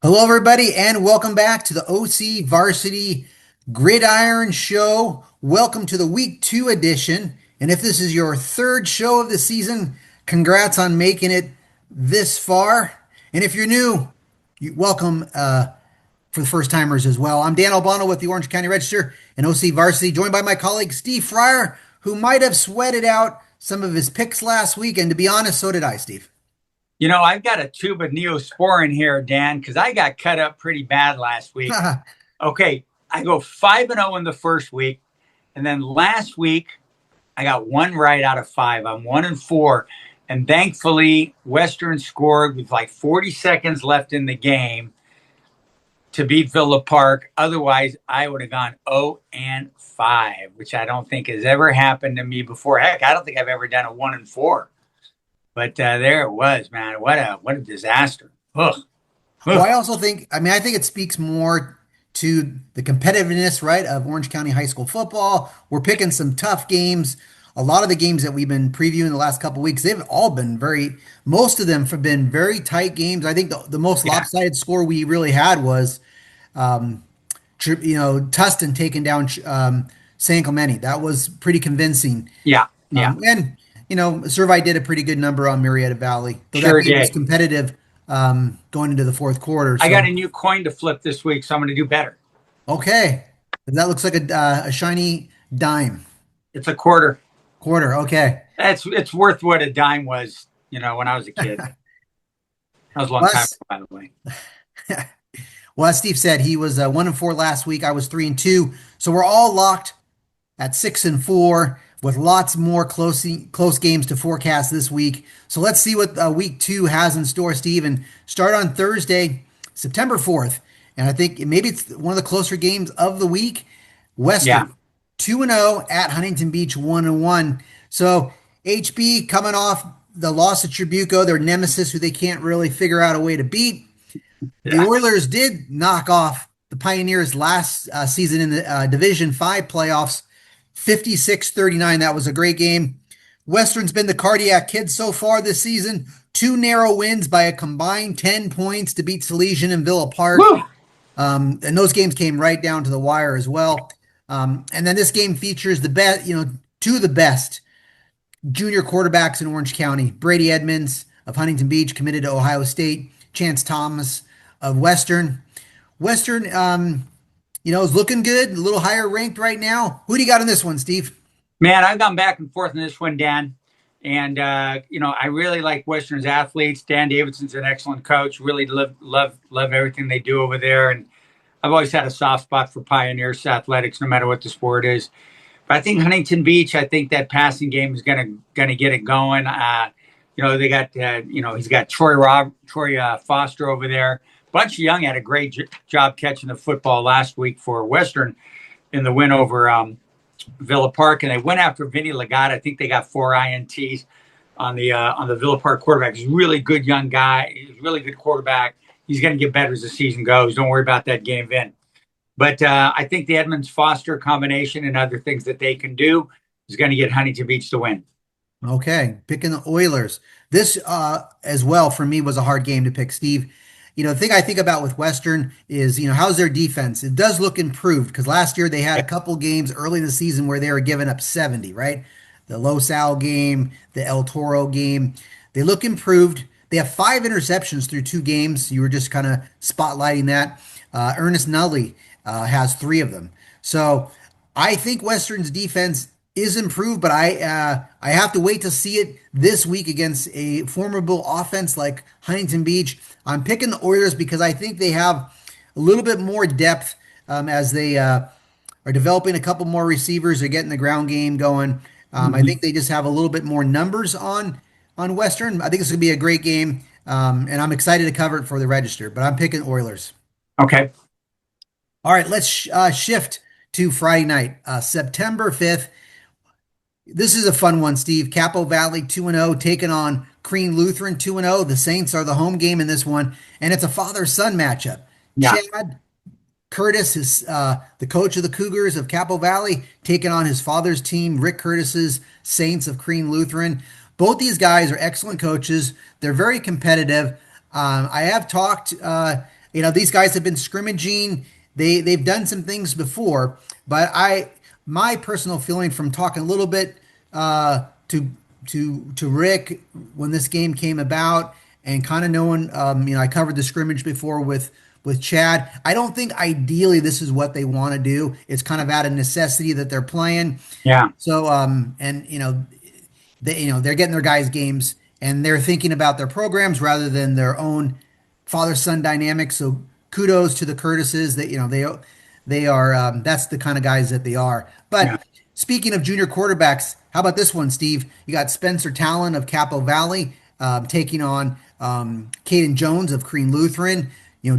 Hello, everybody, and welcome back to the OC Varsity Gridiron Show. Welcome to the Week 2 edition. And if this is your third show of the season, congrats on making it this far. And if you're new, welcome for the first timers as well. I'm Dan Albano with the Orange County Register and OC Varsity, joined by my colleague Steve Fryer, who might have sweated out some of his picks last week. And to be honest, so did I, Steve. I've got a tube of Neosporin here, Dan, because I got cut up pretty bad last week. Okay, I go 5-0 in the first week, and then last week I got one right out of five. I'm 1-4, and thankfully Western scored with like 40 seconds left in the game to beat Villa Park. Otherwise, I would have gone 0-5, which I don't think has ever happened to me before. Heck, I don't think I've ever done a 1-4. But there it was, man. What a disaster. Ugh. Well, Ugh. I also think, I think it speaks more to the competitiveness, right, of Orange County high school football. We're picking some tough games. A lot of the games that we've been previewing the last couple of weeks, they've all been most of them have been very tight games. I think the most Yeah, lopsided score we really had was, um, Tustin taking down San Clemente. That was pretty convincing. yeah, yeah. Servite did a pretty good number on Marietta Valley, though that Sure game was did. competitive going into the fourth quarter. I got So, a new coin to flip this week, so I'm going to do better. okay. That looks like a shiny dime. It's a quarter. Quarter. Okay. It's worth what a dime was, when I was a kid. That was a long Well, time ago, by the way. well, as Steve said, he was 1-4 last week. I was 3-2. So we're all locked at 6-4 with lots more close games to forecast this week. So let's see what week 2 has in store, Steve. And start on Thursday, September 4th. And I think maybe it's one of the closer games of the week. Yeah, Western 2-0 at Huntington Beach 1-1. So HB coming off the loss at Tribuco, their nemesis who they can't really figure out a way to beat. The yeah, Oilers did knock off the Pioneers last season in the Division 5 playoffs, 56-39. That was a great game. Western's been the cardiac kid so far this season. Two narrow wins by a combined 10 points to beat Salesian and Villa Park. woo, And those games came right down to the wire as well. And then this game features the best, two of the best junior quarterbacks in Orange County. Brady Edmonds of Huntington Beach, committed to Ohio State. Chance Thomas of Western. Western, is looking good, a little higher ranked right now. Who do you got in this one, Steve? man, I've gone back and forth in this one, Dan. And I really like Western's athletes. Dan Davidson's an excellent coach. Really love everything they do over there. And I've always had a soft spot for Pioneers athletics, no matter what the sport is. But I think Huntington Beach, I think that passing game is gonna get it going. They got he's got Troy Foster over there. Bunch Young had a great job catching the football last week for Western in the win over Villa Park, and they went after Vinny Legata. I think they got 4 INTs on the Villa Park quarterback. He's a really good young guy. He's a really good quarterback. He's going to get better as the season goes. Don't worry about that game, Vin. But I think the Edmonds Foster combination and other things that they can do is going to get Huntington Beach to win. Okay, picking the Oilers. This as well for me was a hard game to pick, Steve. The thing I think about with Western is, how's their defense? It does look improved because last year they had a couple games early in the season where they were giving up 70, right? The Los Al game, the El Toro game. They look improved. They have 5 interceptions through 2 games. You were just kind of spotlighting that. Ernest Nully has 3 of them. So I think Western's defense is improved, but I have to wait to see it this week against a formidable offense like Huntington Beach. I'm picking the Oilers because I think they have a little bit more depth as they are developing a couple more receivers. They're getting the ground game going. I Mm-hmm. think they just have a little bit more numbers on Western. I think it's going to be a great game, and I'm excited to cover it for the Register. But I'm picking Oilers. Okay. All right, let's shift to Friday night, September 5th. This is a fun one, Steve. Capo Valley 2-0 taking on Crean Lutheran 2-0. The Saints are the home game in this one, and it's a father-son matchup. Yeah. Chad Curtis is the coach of the Cougars of Capo Valley, taking on his father's team, Rick Curtis's Saints of Crean Lutheran. Both these guys are excellent coaches. They're very competitive. I have talked these guys have been scrimmaging. They've done some things before, but my personal feeling from talking a little bit to Rick when this game came about and kind of knowing, I covered the scrimmage before with Chad. I don't think ideally this is what they want to do. It's kind of out of necessity that they're playing. Yeah. So, and they're getting their guys games and they're thinking about their programs rather than their own father-son dynamic. So kudos to the Curtises that, they are, that's the kind of guys that they are. Yeah. But speaking of junior quarterbacks, how about this one, Steve? You got Spencer Talon of Capo Valley taking on Caden Jones of Crean Lutheran.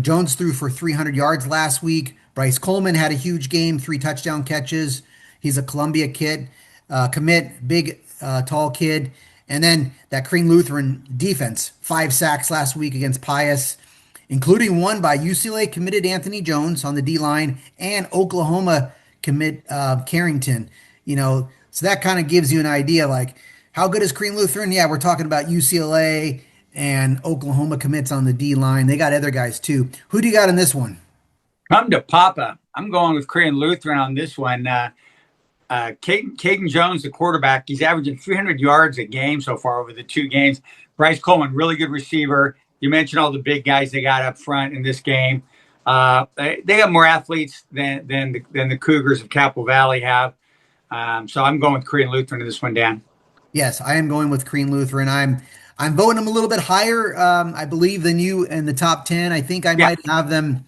Jones threw for 300 yards last week. Bryce Coleman had a huge game, 3 touchdown catches. He's a Columbia kid, commit, big, tall kid. And then that Crean Lutheran defense, 5 sacks last week against Pius, including one by UCLA committed Anthony Jones on the D line and Oklahoma commit Carrington. So that kind of gives you an idea, like how good is Crean Lutheran? Yeah, we're talking about UCLA and Oklahoma commits on the D line. They got other guys too. Who do you got in this one? Come to Papa. I'm going with Crean Lutheran on this one. Caden Jones, the quarterback, he's averaging 300 yards a game so far over the 2 games. Bryce Coleman, really good receiver. You mentioned all the big guys they got up front in this game. They got more athletes than the Cougars of Capo Valley have. So I'm going with Crean Lutheran in this one, Dan. Yes, I am going with Crean Lutheran. I'm voting them a little bit higher, I believe, than you in the top 10. I think I Yeah. might have them,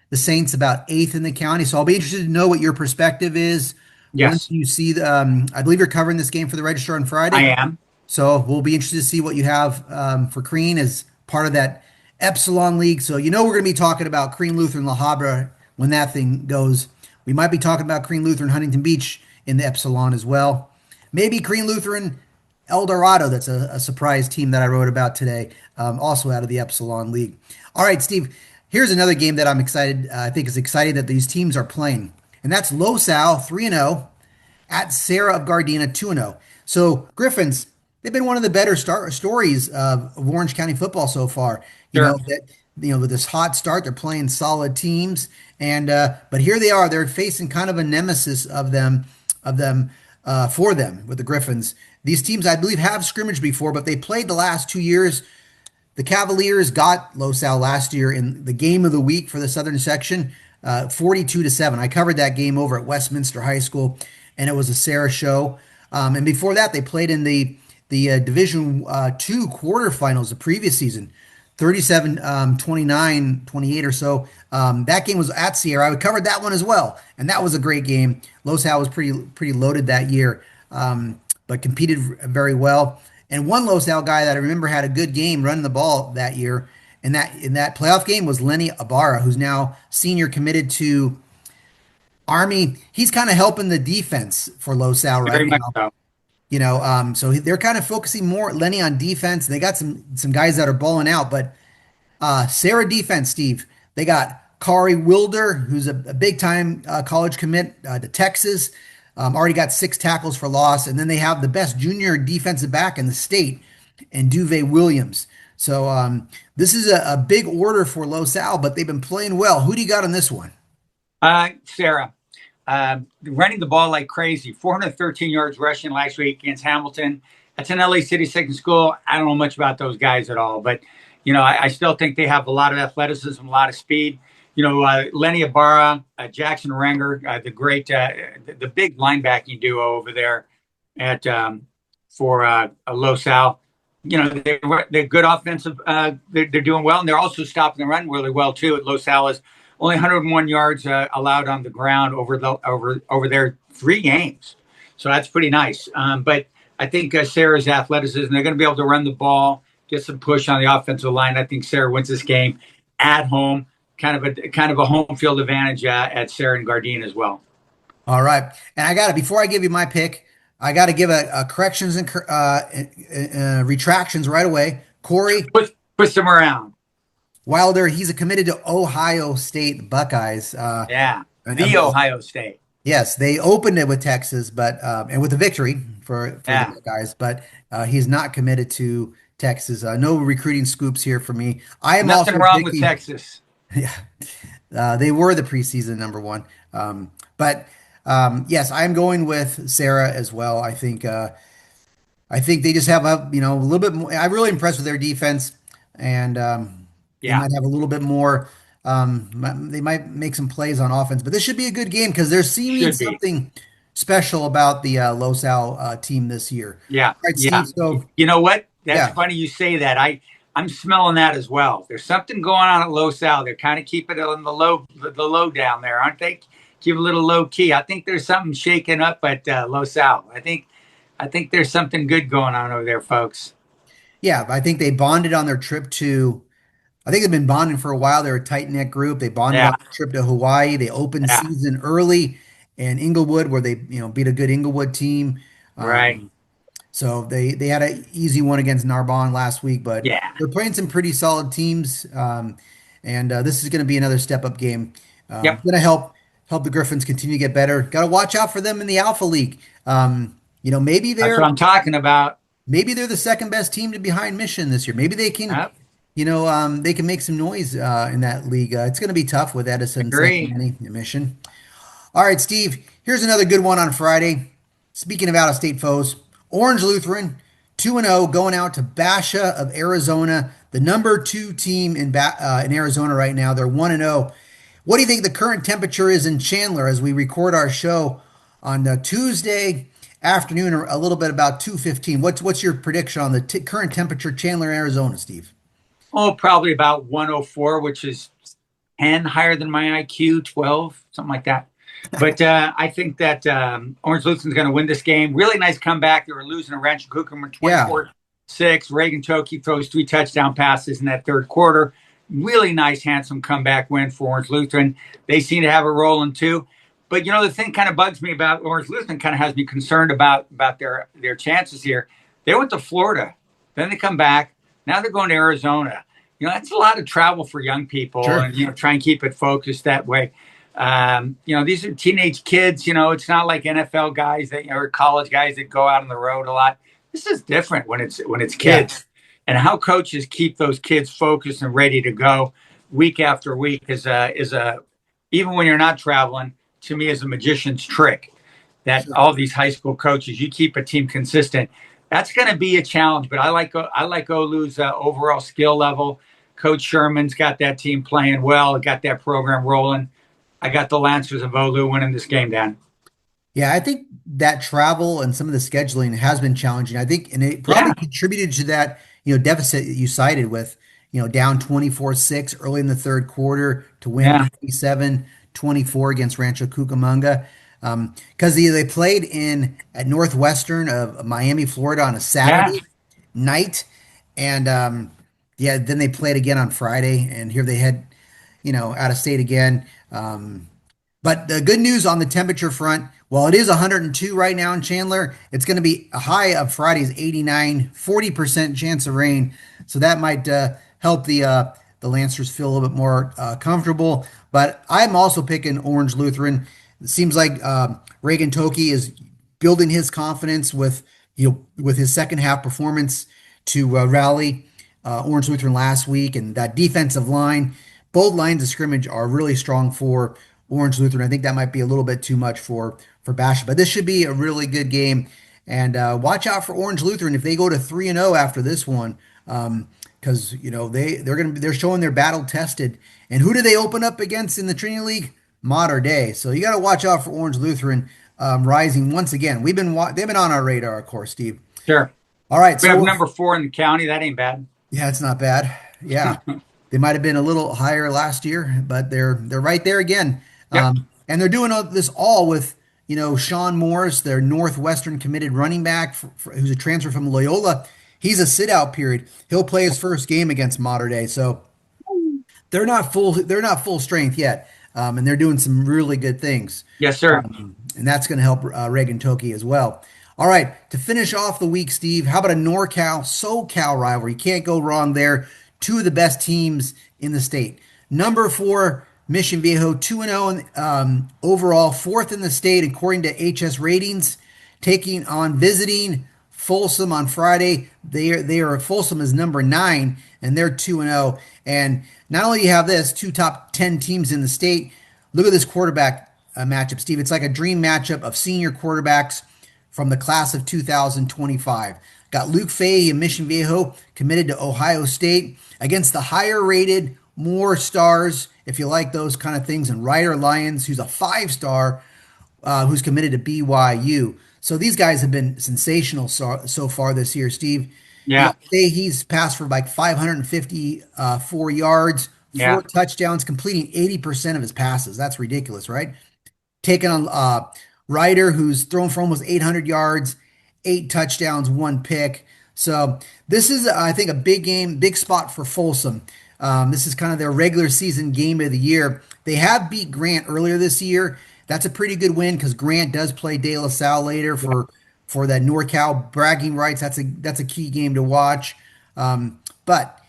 the Saints, about 8th in the county. So I'll be interested to know what your perspective is once Yes, you see the. I believe you're covering this game for the Register on I Friday. am. So we'll be interested to see what you have for Crean as part of that Epsilon League. So we're going to be talking about Crean Lutheran La Habra when that thing goes. We might be talking about Crean Lutheran Huntington Beach in the Epsilon as well. Maybe Crean Lutheran El Dorado. That's a surprise team that I wrote about today, also out of the Epsilon League. All right, Steve. Here's another game that I'm excited. I think it's exciting that these teams are playing, and that's Los Al 3-0 at Serra of Gardena 2-0. So Griffins, they've been one of the better stories of Orange County football so far. Sure. With this hot start, they're playing solid teams, and but here they are. They're facing kind of a nemesis of them for them with the Griffins. These teams, I believe, have scrimmaged before, but they played the last 2 years. The Cavaliers got Los Al last year in the game of the week for the Southern section, 42-7. I covered that game over at Westminster High School, and it was a Serra show. And before that, they played in the Division Two quarterfinals the previous season, 37, 29, 28 or so. That game was at Sierra. I covered that one as well, and that was a great game. Los Al was pretty loaded that year, but competed very well. And one Los Al guy that I remember had a good game running the ball that year, and that in that playoff game was Lenny Ibarra, who's now senior committed to Army. He's kind of helping the defense for Los Al right Very much now. so. So they're kind of focusing more Lenny on defense. They got some guys that are balling out, but Sarah defense, Steve. They got Kari Wilder, who's a big time college commit to Texas. Already got 6 tackles for loss, and then they have the best junior defensive back in the state, and Duve Williams. So this is a big order for Los Al, but they've been playing well. Who do you got on this one? Serra, running the ball like crazy. 413 yards rushing last week against Hamilton. That's an LA City second school. I don't know much about those guys at all, but I still think they have a lot of athleticism, a lot of speed. Lenny Ibarra, Jackson Renger, the great, the big linebacking duo over there at for Los Al. They're good offensive. They're doing well, and they're also stopping the run really well too. At Los Al is only 101 yards allowed on the ground over their 3 games, so that's pretty nice. But I think Sarah's athleticism, they're going to be able to run the ball, get some push on the offensive line. I think Serra wins this game at home. Kind of a home field advantage at Serra and Gardena as well. All right, and before I give you my pick, I got to give a corrections and retractions right away. Corey Push them around. Wilder, he's committed to Ohio State Buckeyes. Yeah, the Ohio State. Yes, they opened it with Texas, but and with a victory for Yeah. the Buckeyes, but he's not committed to Texas. No recruiting scoops here for me. I am Nothing also wrong with picking. Texas. Yeah, they were the preseason number one. But yes, I'm going with Serra as well. I think they just have a little bit more. I'm really impressed with their defense, and they Yeah, might have a little bit more. They might make some plays on offense, but this should be a good game because there's seeming should be. something special about the Los Al team this year. Yeah, All right, yeah. Steve. So You know what? That's yeah, funny you say that. I'm smelling that as well. There's something going on at Los Al. They're kind of keeping it on the low down there, aren't they? Keep a little low key. I think there's something shaking up at Los Al. I think there's something good going on over there, folks. yeah. I think they bonded on their trip to. I think they've been bonding for a while. They're a tight knit group. They bonded Yeah, on the trip to Hawaii. They opened yeah, season early in Inglewood, where they beat a good Inglewood team. right. Um, So they had an easy one against Narbonne last week, but Yeah, they're playing some pretty solid teams, and this is going to be another step up game. yep. Going to help the Griffins continue to get better. Got to watch out for them in the Alpha League. Maybe That's what I'm talking about. they're the second best team to behind Mission this year. Maybe they can Yep, they can make some noise in that league. It's going to be tough with Edison, St. agree. Annie, and Mission. All right, Steve, here's another good one on Friday. Speaking of out of state foes, Orange Lutheran 2-0 going out to Basha of Arizona, the number 2 team in Arizona right now. They're 1-0. What do you think the current temperature is in Chandler as we record our show on Tuesday afternoon, or a little bit about 2:15? What's your prediction on the current temperature Chandler, Arizona, Steve? Oh, probably about 104, which is 10 higher than my IQ, 12, something like that. But I think that Orange Lutheran's going to win this game. Really nice comeback. They were losing to Rancho Cucamonga Yeah, 24-6. Reagan Toki throws 3 touchdown passes in that third quarter. Really nice, handsome comeback win for Orange Lutheran. They seem to have it rolling too. But the thing kind of bugs me about Orange Lutheran, kind of has me concerned about their chances here. They went to Florida, then they come back. Now they're going to Arizona. That's a lot of travel for young people, sure. and try and keep it focused that way. These are teenage kids. It's not like NFL guys or college guys that go out on the road a lot. This is different when it's Yeah, kids, and how coaches keep those kids focused and ready to go week after week is a even when you're not traveling, to me, is a magician's trick. That sure. all these high school coaches, you keep a team consistent. That's going to be a challenge, but I like Olu's overall skill level. Coach Sherman's got that team playing well, got that program rolling. I got the Lancers of Olu winning this game, Dan. Yeah, I think that travel and some of the scheduling has been challenging. I think, and it probably Yeah, contributed to that, deficit that you cited with, down 24-6 early in the third quarter to win yeah, 27-24 against Rancho Cucamonga. Because they played in at Northwestern of Miami, Florida on a yeah. Saturday night. And yeah, then they played again on Friday, and here they head, out of state again. But the good news on the temperature front, while it is 102 right now in Chandler, it's going to be a high of Friday's 89, 40% chance of rain. So that might help the Lancers feel a little bit more comfortable. But I'm also picking Orange Lutheran. It seems like Reagan Toki is building his confidence with his second half performance to rally Orange Lutheran last week, and that defensive line. Both lines of scrimmage are really strong for Orange Lutheran. I think that might be a little bit too much for Basha, but this should be a really good game. And watch out for Orange Lutheran if they go to 3-0 after this one, because they're showing they're battle tested. And who do they open up against in the Trinity League? Mater Day. So you got to watch out for Orange Lutheran rising once again. They've been on our radar, of course, Steve. Sure. All right, We have so number 4 in the county. That ain't bad. yeah, it's not bad. Yeah. They might have been a little higher last year, but they're right there again. Yep. And they're doing this all with, Sean Morris, their Northwestern committed running back who's a transfer from Loyola. He's a sit out period. He'll play his first game against Mater Day. So they're not full strength yet. And they're doing some really good things. Yes, sir. And that's going to help Reagan Toki as well. All right, to finish off the week, Steve, how about a NorCal SoCal rivalry? You can't go wrong there. Two of the best teams in the state. Number 4, Mission Viejo, 2-0 overall, fourth in the state according to HS ratings, taking on visiting Folsom on Friday. Folsom is number 9. and they're 2-0. And not only do you have this, two top 10 teams in the state, look at this quarterback matchup, Steve. It's like a dream matchup of senior quarterbacks from the class of 2025. Got Luke Fahey and Mission Viejo committed to Ohio State against the higher rated, more stars, if you like those kind of things, and Ryder Lyons, who's a 5 star, who's committed to BYU. So these guys have been sensational so far this year, Steve. You Yeah. got he's passed for like 554 yards, Yeah. 4 touchdowns, completing 80% of his passes. That's ridiculous, right? Taking on Ryder, who's thrown for almost 800 yards, 8 touchdowns, 1 pick. So this is, I think, a big game, big spot for Folsom. This is kind of their regular season game of the year. They have beat Grant earlier this year. That's a pretty good win because Grant does play De La Salle later for that NorCal bragging rights. That's a key game to watch. But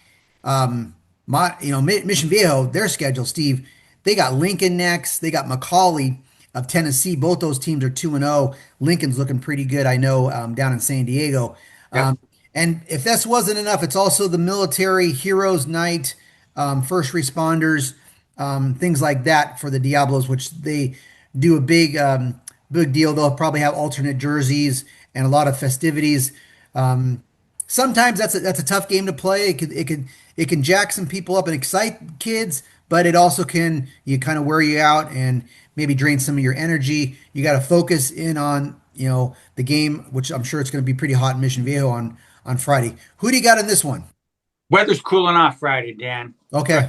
Mission Viejo, their schedule, Steve, they got Lincoln next. They got McCallie of Tennessee. Both those teams are 2-0. Lincoln's looking pretty good, I know, down in San Diego. Yep. And if this wasn't enough, it's also the Military Heroes Night, first responders, things like that for the Diablos, which they do a big deal. They'll probably have alternate jerseys and a lot of festivities. Sometimes that's a tough game to play. It can jack some people up and excite kids, but it also can you kind of wear you out and maybe drain some of your energy. You got to focus in on the game, which I'm sure it's going to be pretty hot in Mission Viejo on Friday. Who do you got in this one? Weather's cooling off Friday, Dan. Okay.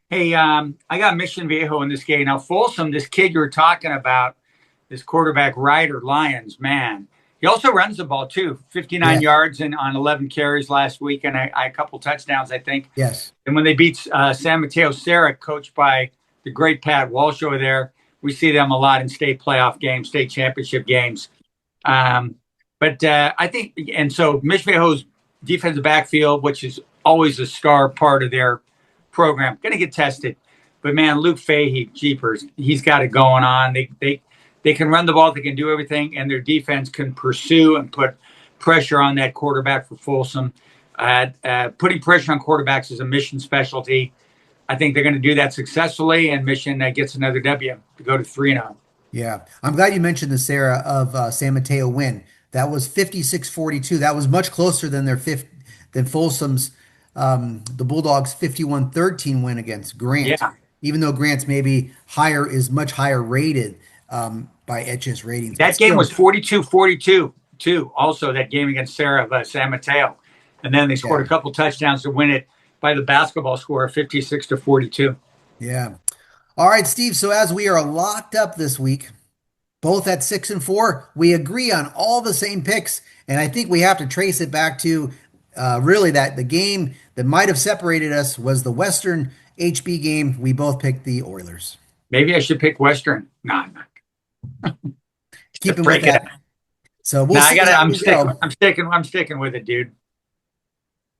Hey, I got Mission Viejo in this game. Now, Folsom, this kid you were talking about, this quarterback Ryder Lyons, man. He also runs the ball too, 59 Yeah. yards and on 11 carries last week and a couple touchdowns, I think. Yes. And when they beat San Mateo Serra, coached by the great Pat Walsh over there, we see them a lot in state playoff games, state championship games. But I think, and so Mission Viejo's defensive backfield, which is always a star part of their program, going to get tested. But man, Luke Fahey, jeepers, he's got it going on. They can run the ball, they can do everything, and their defense can pursue and put pressure on that quarterback for Folsom. Putting pressure on quarterbacks is a Mission specialty. I think they're going to do that successfully, and Mission gets another W to go to 3-0. Yeah. I'm glad you mentioned the Serra of San Mateo win. That was 56-42. That was much closer than than Folsom's the Bulldogs 51-13 win against Grant. Yeah. Even though Grant's maybe is much higher rated by HS ratings. That game was 42-42 too. Also, that game against Serra of San Mateo, and then they scored a couple touchdowns to win it by the basketball score of 56-42. Yeah. All right, Steve. So as we are locked up this week, both at 6-4, we agree on all the same picks, and I think we have to trace it back to really that the game that might have separated us was the Western HB game. We both picked the Oilers. Maybe I should pick Western. No, I'm not. Keep with that. So we'll see. I'm sticking with it, dude.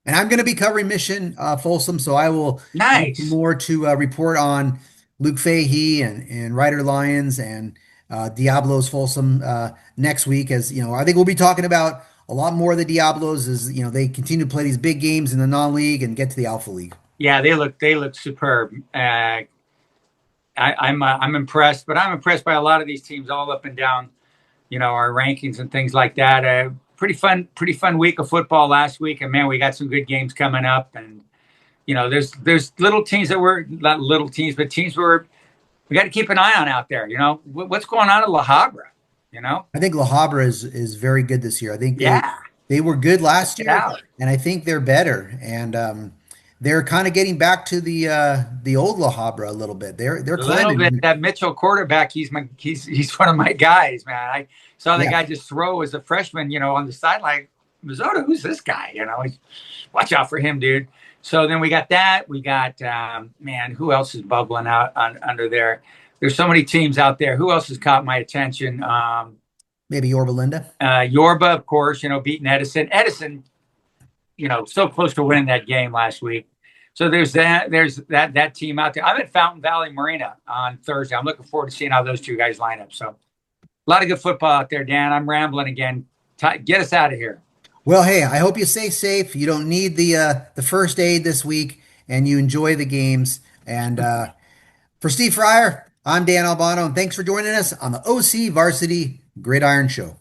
And I'm going to be covering Mission Folsom, so I will Nice. have more to report on Luke Fahey and Ryder Lyons and Diablos Folsom next week. As you know, I think we'll be talking about a lot more of the Diablos as they continue to play these big games in the non-league and get to the Alpha League. Yeah, they look superb. I'm impressed, but I'm impressed by a lot of these teams all up and down, our rankings and things like that. Pretty fun week of football last week, and man, we got some good games coming up. And there's little teams that were not little teams, but teams where we got to keep an eye on out there. What's going on at La Habra? I think La Habra is very good this year. I think Yeah. they were good last year, out. and I think they're better. And they're kind of getting back to the old La Habra a little bit. They're A little climbing. bit. That Mitchell quarterback, he's one of my guys, man. I saw the Yeah. guy just throw as a freshman, on the sideline. Mazzota, who's this guy? Watch out for him, dude. So then we got that. We got man, who else is bubbling out under there? There's so many teams out there. Who else has caught my attention? Maybe Yorba Linda. Yorba, of course, beating Edison. Edison, so close to winning that game last week. So there's that team out there. I'm at Fountain Valley Marina on Thursday. I'm looking forward to seeing how those two guys line up. So a lot of good football out there, Dan. I'm rambling again. Get us out of here. Well, hey, I hope you stay safe. You don't need the first aid this week, and you enjoy the games. And for Steve Fryer, I'm Dan Albano, and thanks for joining us on the OC Varsity Gridiron Show.